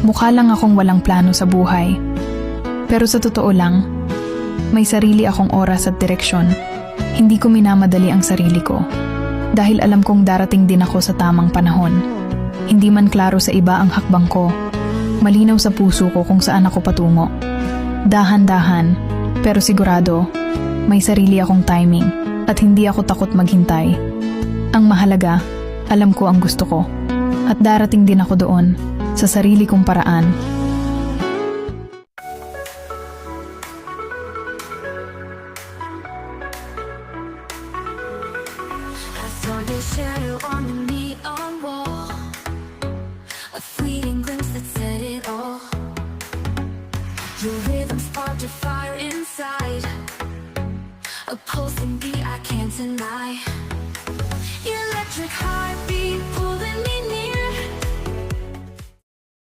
Mukha lang akong walang plano sa buhay. Pero sa totoo lang, may sarili akong oras at direksyon. Hindi ko minamadali ang sarili ko. Dahil alam kong darating din ako sa tamang panahon. Hindi man klaro sa iba ang hakbang ko. Malinaw sa puso ko kung saan ako patungo. Dahan-dahan, pero sigurado, may sarili akong timing at hindi ako takot maghintay. Ang mahalaga, alam ko ang gusto ko. At darating din ako doon, sa sarili kong paraan. I saw your shadow on the neon wall, a fleeting glimpse that said it all. Your rhythm sparked a fire inside, a pulsing beat I can't deny.